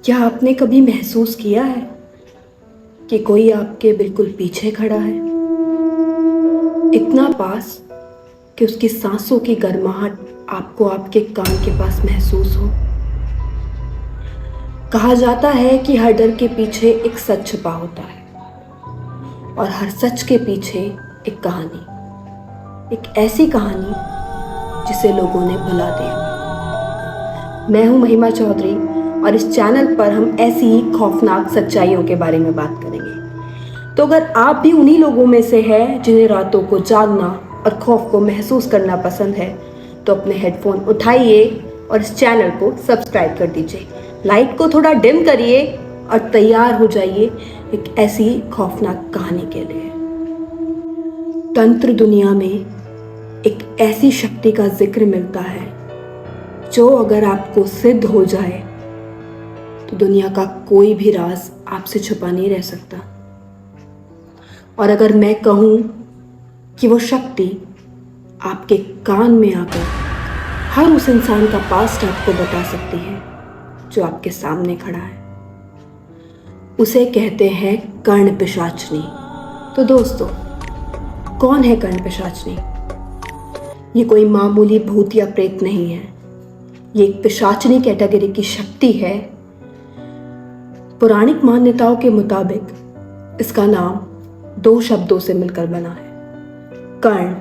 क्या आपने कभी महसूस किया है कि कोई आपके बिल्कुल पीछे खड़ा है, इतना पास कि उसकी सांसों की गर्माहट आपको आपके कान के पास महसूस हो? कहा जाता है कि हर डर के पीछे एक सच छुपा होता है और हर सच के पीछे एक कहानी, एक ऐसी कहानी जिसे लोगों ने भुला दिया। मैं हूं महिमा चौधरी और इस चैनल पर हम ऐसी ही खौफनाक सच्चाइयों के बारे में बात करेंगे। तो अगर आप भी उन्हीं लोगों में से हैं जिन्हें रातों को जागना और खौफ को महसूस करना पसंद है, तो अपने हेडफोन उठाइए और इस चैनल को सब्सक्राइब कर दीजिए। लाइट को थोड़ा डिम करिए और तैयार हो जाइए एक ऐसी खौफनाक कहानी के लिए। तंत्र दुनिया में एक ऐसी शक्ति का जिक्र मिलता है जो अगर आपको सिद्ध हो जाए तो दुनिया का कोई भी राज आपसे छुपा नहीं रह सकता। और अगर मैं कहूं कि वो शक्ति आपके कान में आकर हर उस इंसान का पास्ट आपको बता सकती है जो आपके सामने खड़ा है, उसे कहते हैं कर्ण पिशाचनी। तो दोस्तों, कौन है कर्ण पिशाचनी? ये कोई मामूली भूत या प्रेत नहीं है। ये एक पिशाचनी कैटेगरी की शक्ति है। पौराणिक मान्यताओं के मुताबिक इसका नाम 2 शब्दों से मिलकर बना है, कर्ण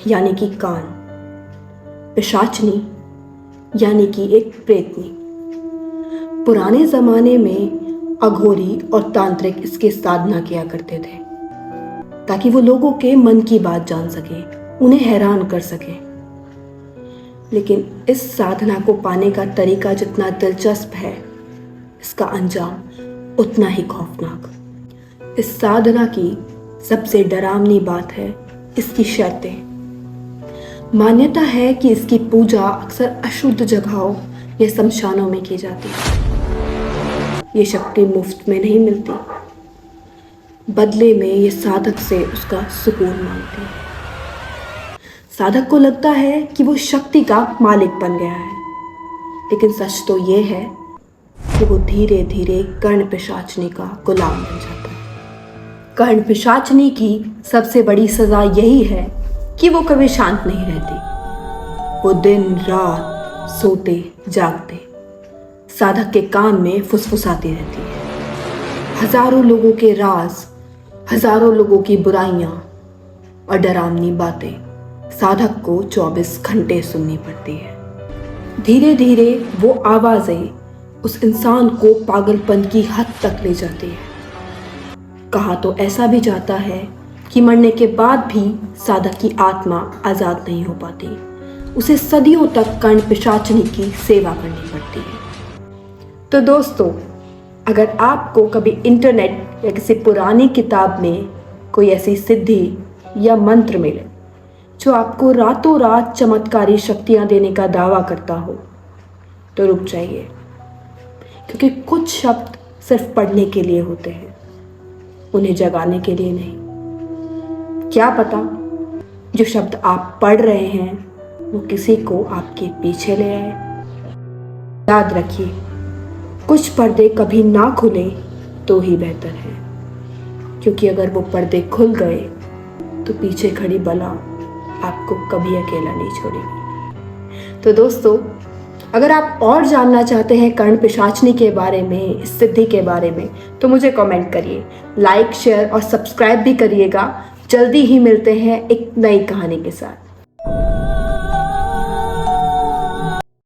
यानी कि कान, पिशाचनी यानी कि एक प्रेतनी। पुराने जमाने में अघोरी और तांत्रिक इसकी साधना किया करते थे ताकि वो लोगों के मन की बात जान सके, उन्हें हैरान कर सके। लेकिन इस साधना को पाने का तरीका जितना दिलचस्प है, इसका अंजाम उतना ही खौफनाक। इस साधना की सबसे डरावनी बात है इसकी शर्तें। मान्यता है कि इसकी पूजा अक्सर अशुद्ध जगहों या शमशानों में की जाती है। ये शक्ति मुफ्त में नहीं मिलती, बदले में ये साधक से उसका सुकून मांगती है। साधक को लगता है कि वो शक्ति का मालिक बन गया है, लेकिन सच तो ये है कि वो धीरे धीरे कर्ण पिशाचनी का गुलाम बन जाता है। कर्ण पिशाचनी की सबसे बड़ी सजा यही है कि वो कभी शांत नहीं रहती। वो दिन रात सोते जागते साधक के कान में फुसफुसाती रहती है। हजारों लोगों के राज, हजारों लोगों की बुराइयां और डरावनी बातें साधक को 24 घंटे सुननी पड़ती है। धीरे धीरे वो आवाजें उस इंसान को पागलपन की हद तक ले जाती है। कहा तो ऐसा भी जाता है कि मरने के बाद भी साधक की आत्मा आजाद नहीं हो पाती, उसे सदियों तक कर्ण पिशाचनी की सेवा करनी पड़ती है। तो दोस्तों, अगर आपको कभी इंटरनेट या किसी पुरानी किताब में कोई ऐसी सिद्धि या मंत्र मिले जो आपको रातों रात चमत्कारी शक्तियां देने का दावा करता हो, तो रुक जाइए, क्योंकि कुछ शब्द सिर्फ पढ़ने के लिए होते हैं, उन्हें जगाने के लिए नहीं। क्या पता जो शब्द आप पढ़ रहे हैं वो किसी को आपके पीछे ले आए। याद रखिए, कुछ पर्दे कभी ना खुले तो ही बेहतर है, क्योंकि अगर वो पर्दे खुल गए तो पीछे खड़ी बला आपको कभी अकेला नहीं छोड़ेगी। तो दोस्तों, अगर आप और जानना चाहते हैं कर्ण पिशाचनी के बारे में, इस सिद्धि के बारे में, तो मुझे कमेंट करिए, लाइक, शेयर और सब्सक्राइब भी करिएगा। जल्दी ही मिलते हैं एक नई कहानी के साथ।